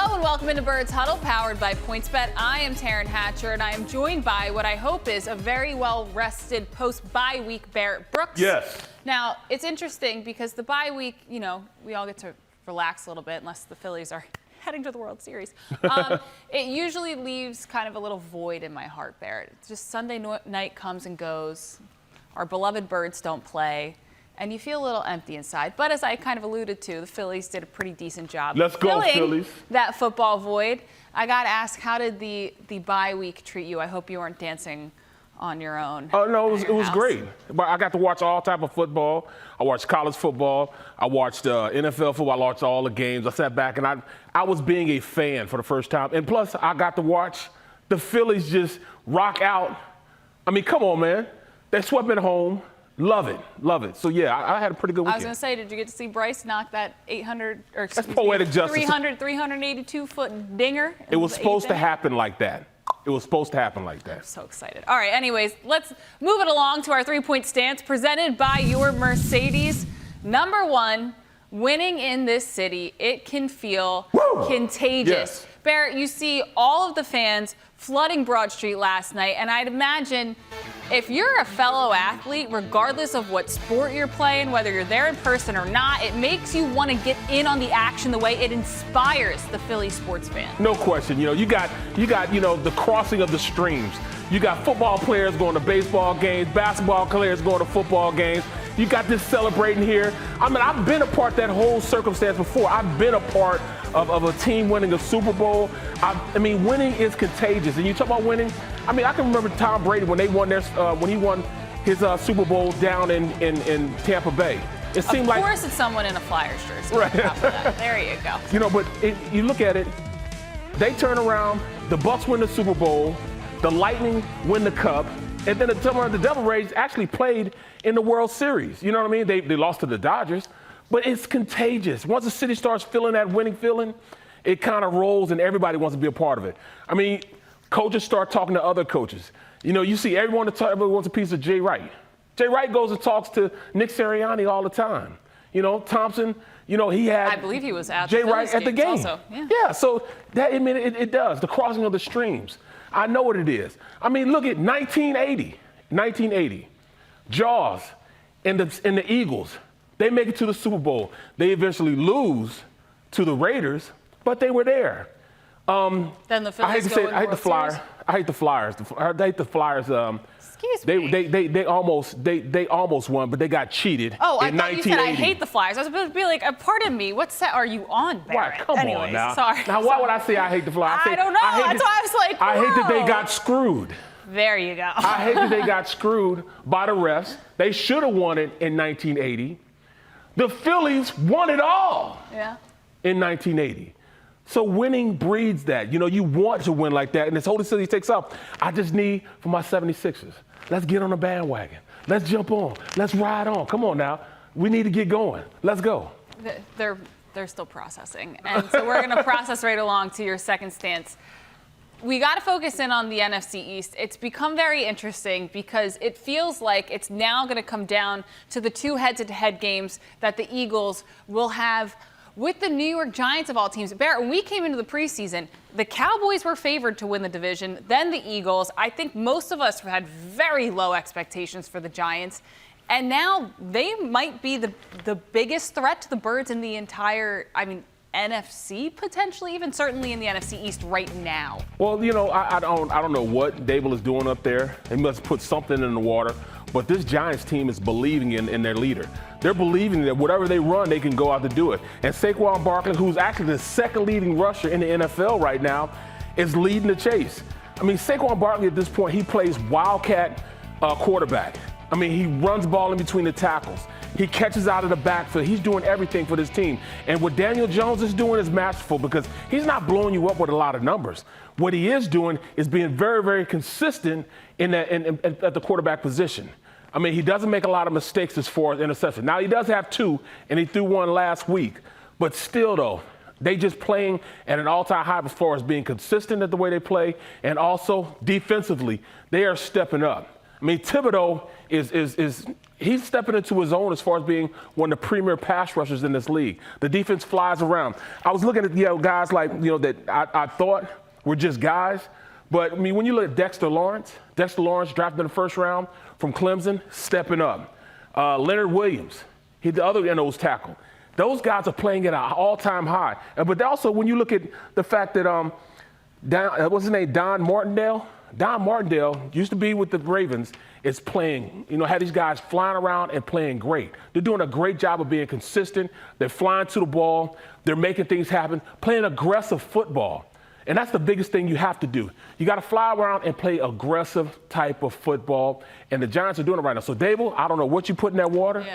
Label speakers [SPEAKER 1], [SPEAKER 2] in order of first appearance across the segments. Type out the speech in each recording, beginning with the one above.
[SPEAKER 1] Hello and welcome into Birds Huddle, powered by PointsBet. I am Taryn Hatcher, and I am joined by what I hope is a very well-rested post-bye week Barrett Brooks.
[SPEAKER 2] Yes.
[SPEAKER 1] Now, it's interesting because the bye week, you know, we all get to relax a little bit unless the Phillies are heading to the World Series. It usually leaves kind of a little void in my heart, Barrett. It's just Sunday night comes and goes. Our beloved Birds don't play. And you feel a little empty inside. But as I kind of alluded to, the Phillies did a pretty decent job
[SPEAKER 2] filling Phillies.
[SPEAKER 1] That football void. I got to ask, how did the bye week treat you? I hope you weren't dancing on your own.
[SPEAKER 2] Oh, no, it was great. But I got to watch all type of football. I watched college football. I watched NFL football. I watched all the games. I sat back, and I was being a fan for the first time. And plus, I got to watch the Phillies just rock out. I mean, come on, man. They swept at home. Love it, love it. So, yeah, I had a pretty good weekend.
[SPEAKER 1] I was going to say, did you get to see Bryce knock that 382-foot dinger?
[SPEAKER 2] It was supposed to happen like that. It was supposed to happen like that.
[SPEAKER 1] I'm so excited. All right, anyways, let's move it along to our three-point stance presented by your Mercedes. Number one, winning in this city, it can feel contagious.
[SPEAKER 2] Yes.
[SPEAKER 1] Barrett, you see all of the fans flooding Broad Street last night, and I'd imagine if you're a fellow athlete, regardless of what sport you're playing, whether you're there in person or not, it makes you want to get in on the action the way it inspires the Philly sports fan.
[SPEAKER 2] No question. You know, you got the crossing of the streams. You got football players going to baseball games, basketball players going to football games. You got this celebrating here. I mean, I've been a part of that whole circumstance before. I've been a part of a team winning a Super Bowl. I mean, winning is contagious. And you talk about winning, I mean, I can remember Tom Brady when he won his Super Bowl down in Tampa Bay. It seemed like,
[SPEAKER 1] of course, it's someone in a Flyers jersey.
[SPEAKER 2] Right.
[SPEAKER 1] There you go.
[SPEAKER 2] You know, but you look at it, they turn around, the Bucks win the Super Bowl, the Lightning win the Cup, and then the Devil Rays actually played in the World Series. You know what I mean? They lost to the Dodgers, but it's contagious. Once the city starts feeling that winning feeling, it kind of rolls and everybody wants to be a part of it. I mean, coaches start talking to other coaches. You know, you see everyone wants a piece of Jay Wright. Jay Wright goes and talks to Nick Sirianni all the time. You know, Thompson, you know, he had,
[SPEAKER 1] I believe he was at
[SPEAKER 2] Jay Wright at the game.
[SPEAKER 1] Also.
[SPEAKER 2] Yeah, so that, I mean, it does, the crossing of the streams. I know what it is. I mean, look at 1980. Jaws and the Eagles, they make it to the Super Bowl. They eventually lose to the Raiders, but they were there.
[SPEAKER 1] Then the Phillies
[SPEAKER 2] I hate the Flyers. I hate the Flyers.
[SPEAKER 1] Excuse me.
[SPEAKER 2] They almost won, but they got cheated.
[SPEAKER 1] Oh, I
[SPEAKER 2] in
[SPEAKER 1] thought you said I
[SPEAKER 2] 1980.
[SPEAKER 1] hate the Flyers. I was about to be like, pardon me, what set are you on, Barrett?
[SPEAKER 2] Why? Come
[SPEAKER 1] Anyways,
[SPEAKER 2] on now.
[SPEAKER 1] Sorry.
[SPEAKER 2] Now, why would I say I hate the Flyers?
[SPEAKER 1] I don't know. That's why I was like,
[SPEAKER 2] I hate that they
[SPEAKER 1] whoa.
[SPEAKER 2] got screwed.
[SPEAKER 1] There you go.
[SPEAKER 2] I hate that they got screwed by the refs. They should have won it in 1980. The Phillies won it all in 1980. So winning breeds that. You know, you want to win like that, and this Holy City takes up. I just need for my 76ers. Let's get on the bandwagon. Let's jump on. Let's ride on. Come on now. We need to get going. Let's go.
[SPEAKER 1] They're still processing, and so we're going to process right along to your second stance. We got to focus in on the NFC East. It's become very interesting because it feels like it's now going to come down to the two head-to-head games that the Eagles will have with the New York Giants of all teams. Barrett, when we came into the preseason, the Cowboys were favored to win the division, then the Eagles. I think most of us had very low expectations for the Giants. And now they might be the biggest threat to the Birds in the entire, NFC potentially, even certainly in the NFC East right now.
[SPEAKER 2] Well, you know, I don't know what Dable is doing up there. He must put something in the water. But this Giants team is believing in their leader. They're believing that whatever they run, they can go out to do it. And Saquon Barkley, who's actually the second leading rusher in the NFL right now, is leading the chase. I mean, Saquon Barkley at this point, he plays wildcat quarterback. I mean, he runs ball in between the tackles. He catches out of the backfield. He's doing everything for this team. And what Daniel Jones is doing is masterful because he's not blowing you up with a lot of numbers. What he is doing is being very, very consistent at the quarterback position. I mean, he doesn't make a lot of mistakes as far as interception. Now, he does have two, and he threw one last week. But still, though, they just playing at an all-time high as far as being consistent at the way they play, and also defensively, they are stepping up. I mean, Thibodeau he's stepping into his own as far as being one of the premier pass rushers in this league. The defense flies around. I was looking at guys like that I thought were just guys, but I mean when you look at Dexter Lawrence drafted in the first round from Clemson, stepping up. Leonard Williams, he's the other nose tackle. Those guys are playing at an all-time high. But also when you look at the fact that what's his name, Don Martindale. Don Martindale used to be with the Ravens, is playing, had these guys flying around and playing great. They're doing a great job of being consistent. They're flying to the ball. They're making things happen, playing aggressive football. And that's the biggest thing you have to do. You got to fly around and play aggressive type of football. And the Giants are doing it right now. So, Dable, I don't know what you put in that water,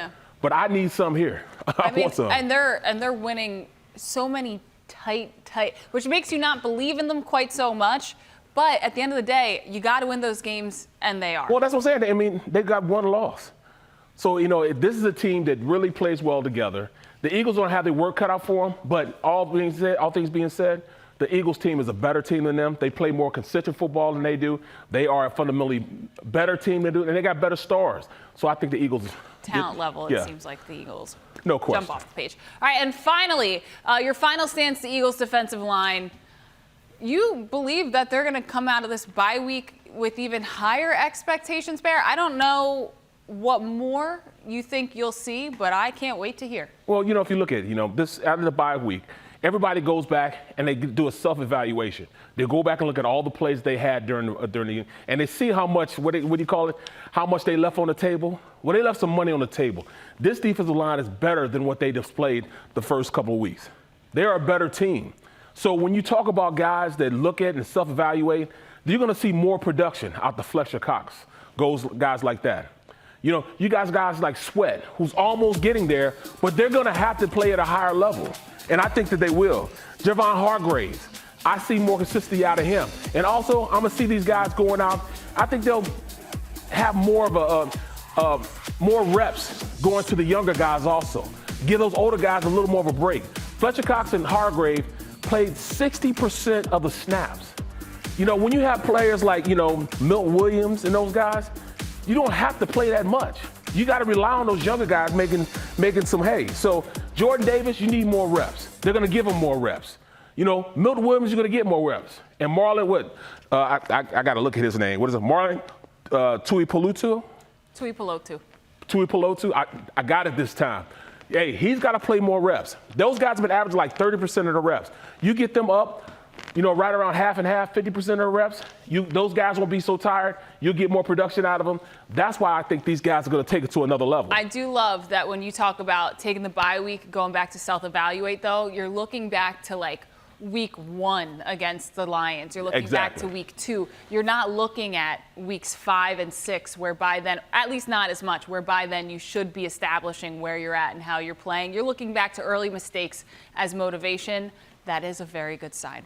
[SPEAKER 2] but I need some here. I want some.
[SPEAKER 1] And they're winning so many tight, which makes you not believe in them quite so much. But at the end of the day, you got to win those games, and they are.
[SPEAKER 2] Well, that's what I'm saying. I mean, they've got one loss. So, this is a team that really plays well together. The Eagles don't have their work cut out for them, but all things being said, the Eagles team is a better team than them. They play more consistent football than they do. They are a fundamentally better team than they do, and they got better stars. So I think the Eagles.
[SPEAKER 1] Talent level, it seems like the Eagles.
[SPEAKER 2] No question.
[SPEAKER 1] Jump off the page. All right, and finally, your final stance, the Eagles defensive line. You believe that they're going to come out of this bye week with even higher expectations, Bear? I don't know what more you think you'll see, but I can't wait to hear.
[SPEAKER 2] Well, if you look at this out of the bye week, everybody goes back and they do a self-evaluation. They go back and look at all the plays they had during the and they see how much what do you call it? How much they left on the table. Well, they left some money on the table. This defensive line is better than what they displayed the first couple of weeks. They're a better team. So when you talk about guys that look at and self-evaluate, you're going to see more production out the Fletcher Cox, guys like that. You guys like Sweat, who's almost getting there, but they're going to have to play at a higher level. And I think that they will. Javon Hargraves, I see more consistency out of him. And also, I'm going to see these guys going out. I think they'll have more of more reps going to the younger guys also. Give those older guys a little more of a break. Fletcher Cox and Hargrave played 60% of the snaps. When you have players like, Milt Williams and those guys, you don't have to play that much. You got to rely on those younger guys making some hay. So Jordan Davis, you need more reps. They're going to give him more reps. Milt Williams, you're going to get more reps. And Marlon, I got to look at his name. What is it? Marlon Tuipulotu? Tuipulotu. I got it this time. Hey, he's got to play more reps. Those guys have been averaging like 30% of the reps. You get them up, right around half and half, 50% of the reps. Those guys won't be so tired. You'll get more production out of them. That's why I think these guys are going to take it to another level.
[SPEAKER 1] I do love that when you talk about taking the bye week, going back to self-evaluate, though, you're looking back to like week 1 against the Lions. You're looking back to week 2. You're not looking at weeks 5 and 6, where by then, at least not as much, where by then you should be establishing where you're at and how you're playing. You're looking back to early mistakes as motivation. That is a very good sign.